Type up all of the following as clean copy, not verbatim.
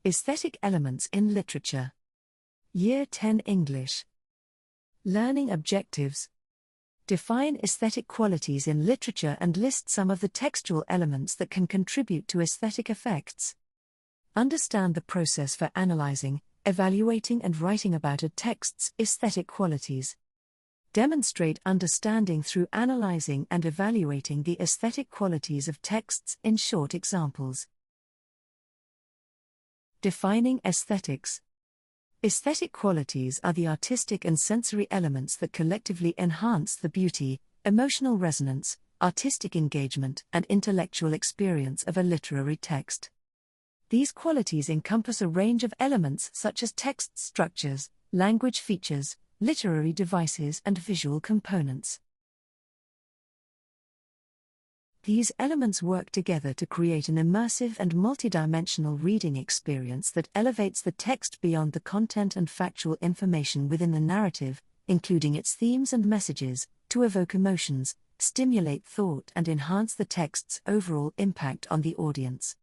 Aesthetic Elements in Literature. Year 10 English. Learning Objectives. Define aesthetic qualities in literature and list some of the textual elements that can contribute to aesthetic effects. Understand the process for analyzing, evaluating and writing about a text's aesthetic qualities. Demonstrate understanding through analyzing and evaluating the aesthetic qualities of texts in short examples. Defining aesthetics. Aesthetic qualities are the artistic and sensory elements that collectively enhance the beauty, emotional resonance, artistic engagement, and intellectual experience of a literary text. These qualities encompass a range of elements such as text structures, language features, literary devices, and visual components. These elements work together to create an immersive and multidimensional reading experience that elevates the text beyond the content and factual information within the narrative, including its themes and messages, to evoke emotions, stimulate thought, and enhance the text's overall impact on the audience.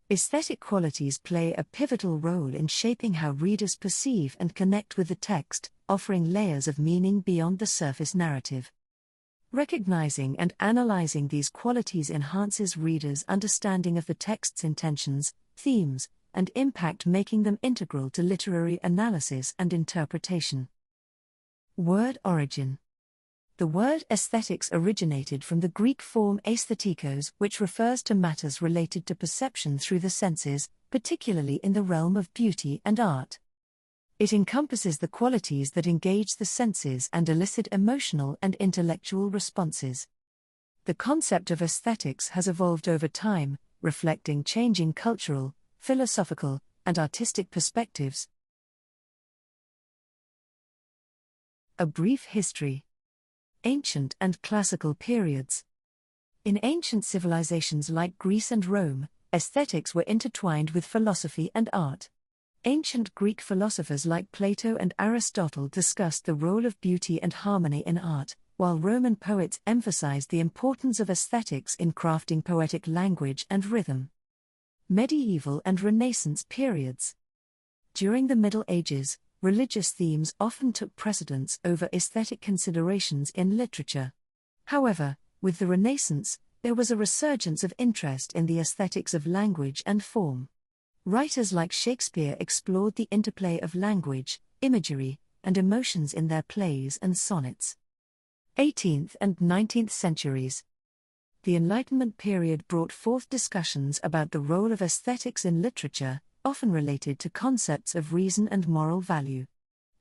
Aesthetic qualities play a pivotal role in shaping how readers perceive and connect with the text, offering layers of meaning beyond the surface narrative. Recognizing and analyzing these qualities enhances readers' understanding of the text's intentions, themes, and impact, making them integral to literary analysis and interpretation. Word origin. The word aesthetics originated from the Greek form aesthetikos, which refers to matters related to perception through the senses, particularly in the realm of beauty and art. It encompasses the qualities that engage the senses and elicit emotional and intellectual responses. The concept of aesthetics has evolved over time, reflecting changing cultural, philosophical, and artistic perspectives. A brief history. Ancient and classical periods. In ancient civilizations like Greece and Rome, aesthetics were intertwined with philosophy and art. Ancient Greek philosophers like Plato and Aristotle discussed the role of beauty and harmony in art, while Roman poets emphasized the importance of aesthetics in crafting poetic language and rhythm. Medieval and Renaissance periods. During the Middle Ages, religious themes often took precedence over aesthetic considerations in literature. However, with the Renaissance, there was a resurgence of interest in the aesthetics of language and form. Writers like Shakespeare explored the interplay of language, imagery, and emotions in their plays and sonnets. 18th and 19th centuries. The Enlightenment period brought forth discussions about the role of aesthetics in literature, often related to concepts of reason and moral value.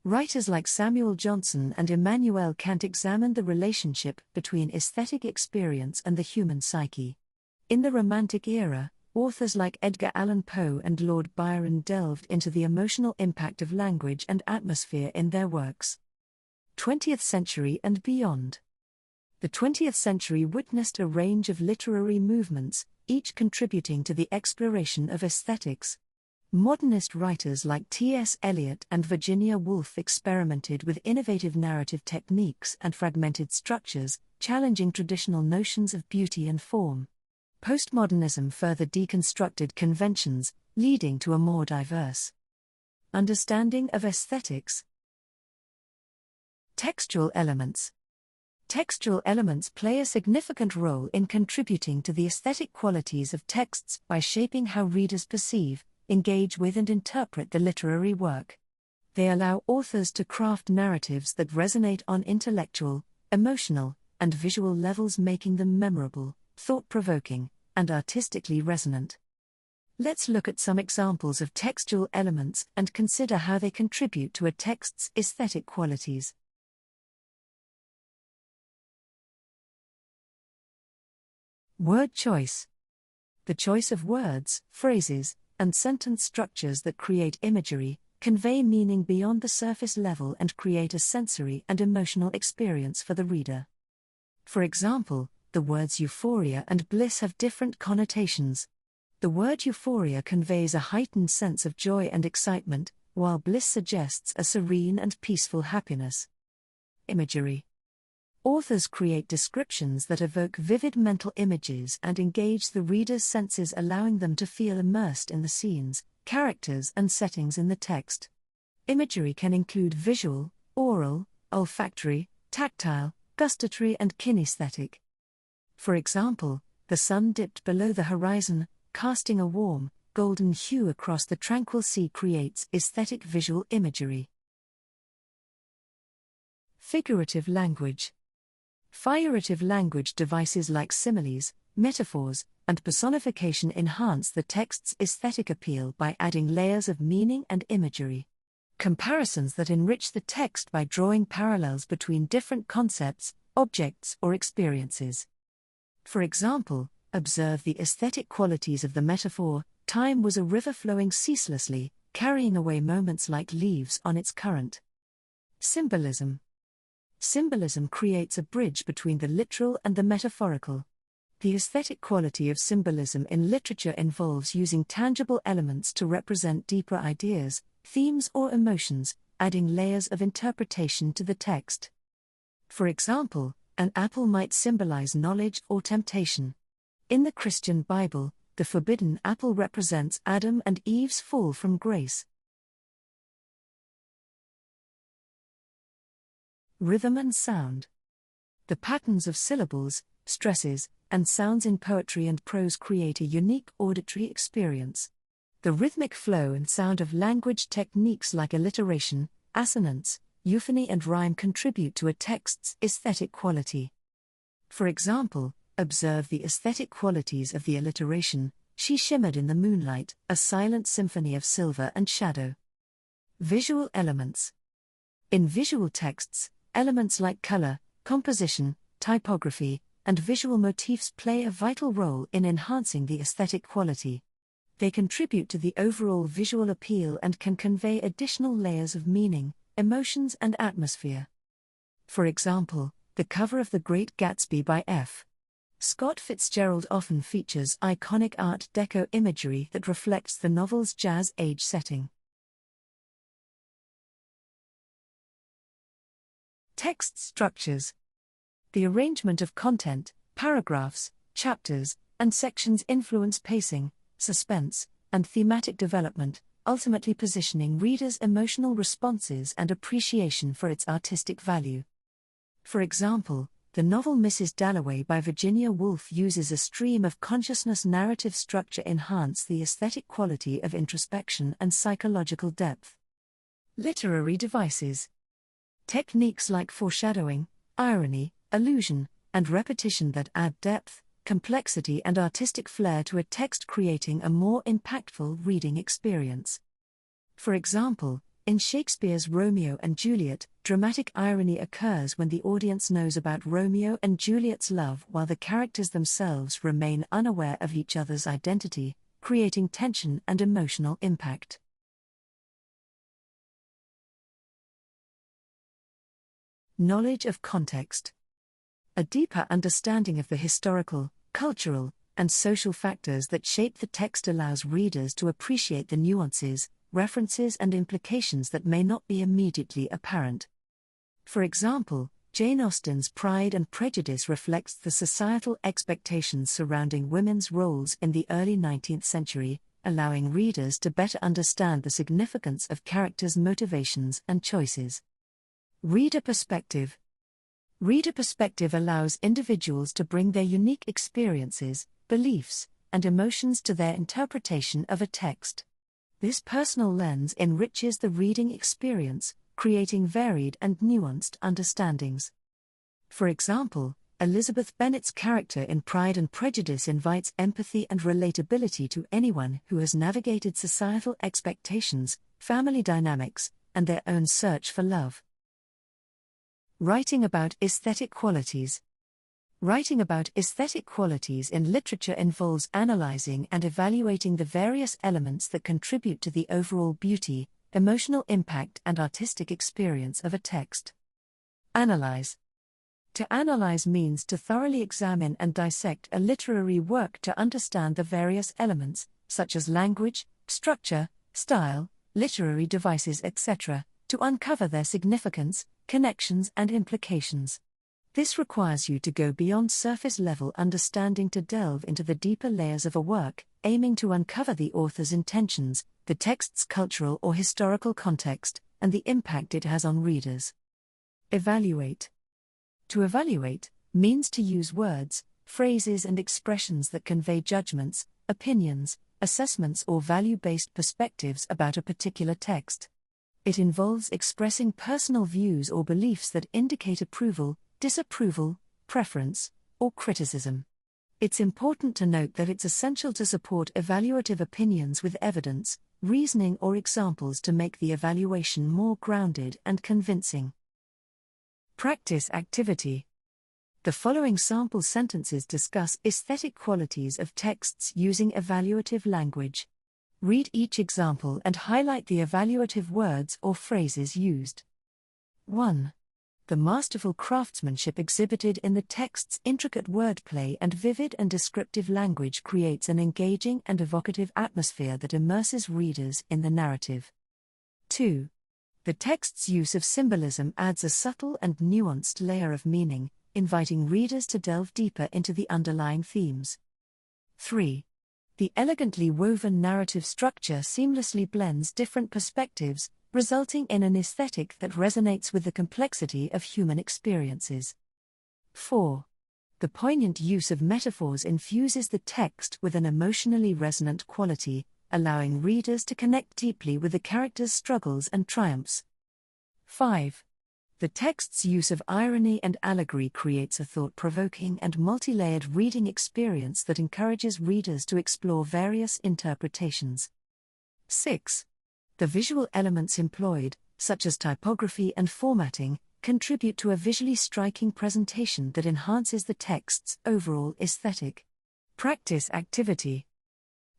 Writers like Samuel Johnson and Immanuel Kant examined the relationship between aesthetic experience and the human psyche. In the Romantic era, authors like Edgar Allan Poe and Lord Byron delved into the emotional impact of language and atmosphere in their works. 20th century and beyond. The 20th century witnessed a range of literary movements, each contributing to the exploration of aesthetics. Modernist writers like T.S. Eliot and Virginia Woolf experimented with innovative narrative techniques and fragmented structures, challenging traditional notions of beauty and form. Postmodernism further deconstructed conventions, leading to a more diverse understanding of aesthetics. Textual elements. Textual elements play a significant role in contributing to the aesthetic qualities of texts by shaping how readers perceive, engage with, and interpret the literary work. They allow authors to craft narratives that resonate on intellectual, emotional, and visual levels, making them memorable, thought-provoking, and artistically resonant. Let's look at some examples of textual elements and consider how they contribute to a text's aesthetic qualities. Word choice. The choice of words, phrases, and sentence structures that create imagery, convey meaning beyond the surface level, and create a sensory and emotional experience for the reader. For example, the words euphoria and bliss have different connotations. The word euphoria conveys a heightened sense of joy and excitement, while bliss suggests a serene and peaceful happiness. Imagery. Authors create descriptions that evoke vivid mental images and engage the reader's senses, allowing them to feel immersed in the scenes, characters and settings in the text. Imagery can include visual, oral, olfactory, tactile, gustatory and kinesthetic. For example, the sun dipped below the horizon, casting a warm, golden hue across the tranquil sea creates aesthetic visual imagery. Figurative language. Figurative language devices like similes, metaphors, and personification enhance the text's aesthetic appeal by adding layers of meaning and imagery. Comparisons that enrich the text by drawing parallels between different concepts, objects, or experiences. For example, observe the aesthetic qualities of the metaphor, time was a river flowing ceaselessly, carrying away moments like leaves on its current. Symbolism. Symbolism creates a bridge between the literal and the metaphorical. The aesthetic quality of symbolism in literature involves using tangible elements to represent deeper ideas, themes or emotions, adding layers of interpretation to the text. For example, an apple might symbolize knowledge or temptation. In the Christian Bible, the forbidden apple represents Adam and Eve's fall from grace. Rhythm and sound. The patterns of syllables, stresses, and sounds in poetry and prose create a unique auditory experience. The rhythmic flow and sound of language techniques like alliteration, assonance, euphony and rhyme contribute to a text's aesthetic quality. For example, observe the aesthetic qualities of the alliteration, "She shimmered in the moonlight, a silent symphony of silver and shadow." Visual elements. In visual texts, elements like color, composition, typography, and visual motifs play a vital role in enhancing the aesthetic quality. They contribute to the overall visual appeal and can convey additional layers of meaning, emotions, and atmosphere. For example, the cover of The Great Gatsby by F. Scott Fitzgerald often features iconic Art Deco imagery that reflects the novel's Jazz Age setting. Text structures. The arrangement of content, paragraphs, chapters, and sections influence pacing, suspense, and thematic development, ultimately positioning readers' emotional responses and appreciation for its artistic value. For example, the novel Mrs. Dalloway by Virginia Woolf uses a stream of consciousness narrative structure to enhance the aesthetic quality of introspection and psychological depth. Literary devices. Techniques like foreshadowing, irony, allusion, and repetition that add depth, complexity and artistic flair to a text, creating a more impactful reading experience. For example, in Shakespeare's Romeo and Juliet, dramatic irony occurs when the audience knows about Romeo and Juliet's love while the characters themselves remain unaware of each other's identity, creating tension and emotional impact. Knowledge of context. A deeper understanding of the historical, cultural, and social factors that shape the text allows readers to appreciate the nuances, references, and implications that may not be immediately apparent. For example, Jane Austen's Pride and Prejudice reflects the societal expectations surrounding women's roles in the early 19th century, allowing readers to better understand the significance of characters' motivations and choices. Reader perspective. Reader perspective allows individuals to bring their unique experiences, beliefs, and emotions to their interpretation of a text. This personal lens enriches the reading experience, creating varied and nuanced understandings. For example, Elizabeth Bennet's character in Pride and Prejudice invites empathy and relatability to anyone who has navigated societal expectations, family dynamics, and their own search for love. Writing about aesthetic qualities. Writing about aesthetic qualities in literature involves analyzing and evaluating the various elements that contribute to the overall beauty, emotional impact, and artistic experience of a text. Analyze. To analyze means to thoroughly examine and dissect a literary work to understand the various elements, such as language, structure, style, literary devices, etc., to uncover their significance, connections, and implications. This requires you to go beyond surface-level understanding to delve into the deeper layers of a work, aiming to uncover the author's intentions, the text's cultural or historical context, and the impact it has on readers. Evaluate. To evaluate means to use words, phrases, and expressions that convey judgments, opinions, assessments, or value-based perspectives about a particular text. It involves expressing personal views or beliefs that indicate approval, disapproval, preference, or criticism. It's important to note that it's essential to support evaluative opinions with evidence, reasoning, or examples to make the evaluation more grounded and convincing. Practice activity. The following sample sentences discuss aesthetic qualities of texts using evaluative language. Read each example and highlight the evaluative words or phrases used. 1. The masterful craftsmanship exhibited in the text's intricate wordplay and vivid and descriptive language creates an engaging and evocative atmosphere that immerses readers in the narrative. 2. The text's use of symbolism adds a subtle and nuanced layer of meaning, inviting readers to delve deeper into the underlying themes. 3. The elegantly woven narrative structure seamlessly blends different perspectives, resulting in an aesthetic that resonates with the complexity of human experiences. 4. The poignant use of metaphors infuses the text with an emotionally resonant quality, allowing readers to connect deeply with the characters' struggles and triumphs. 5. The text's use of irony and allegory creates a thought-provoking and multi-layered reading experience that encourages readers to explore various interpretations. 6. The visual elements employed, such as typography and formatting, contribute to a visually striking presentation that enhances the text's overall aesthetic. Practice activity.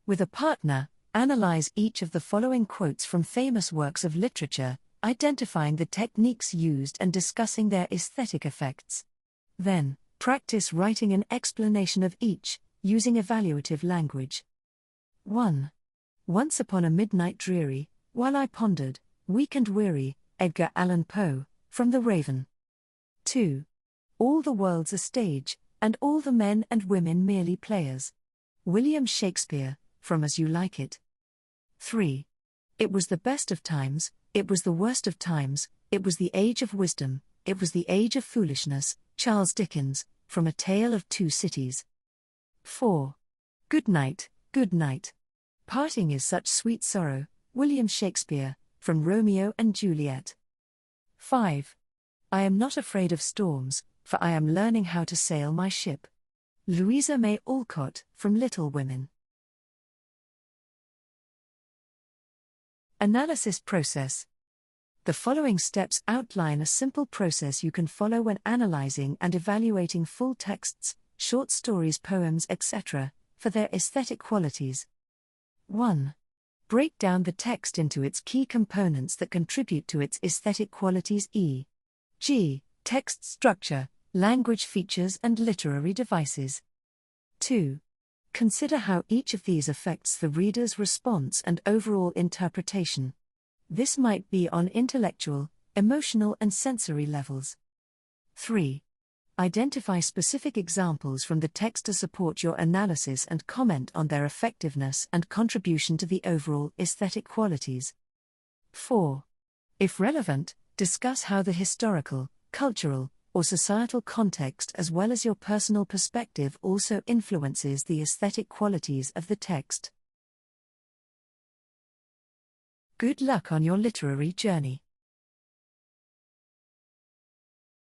With a partner, analyze each of the following quotes from famous works of literature, identifying the techniques used and discussing their aesthetic effects. Then, practice writing an explanation of each, using evaluative language. 1. Once upon a midnight dreary, while I pondered, weak and weary, Edgar Allan Poe, from The Raven. 2. All the world's a stage, and all the men and women merely players. William Shakespeare, from As You Like It. 3. It was the best of times, it was the worst of times, it was the age of wisdom, it was the age of foolishness, Charles Dickens, from A Tale of Two Cities. 4. Good night, parting is such sweet sorrow, William Shakespeare, from Romeo and Juliet. 5. I am not afraid of storms, for I am learning how to sail my ship. Louisa May Alcott, from Little Women. Analysis process. The following steps outline a simple process you can follow when analyzing and evaluating full texts, short stories, poems, etc., for their aesthetic qualities. 1. Break down the text into its key components that contribute to its aesthetic qualities, e.g., text structure, language features, and literary devices. 2. Consider how each of these affects the reader's response and overall interpretation. This might be on intellectual, emotional, and sensory levels. 3. Identify specific examples from the text to support your analysis and comment on their effectiveness and contribution to the overall aesthetic qualities. 4. If relevant, discuss how the historical, cultural, or societal context as well as your personal perspective also influences the aesthetic qualities of the text. Good luck on your literary journey.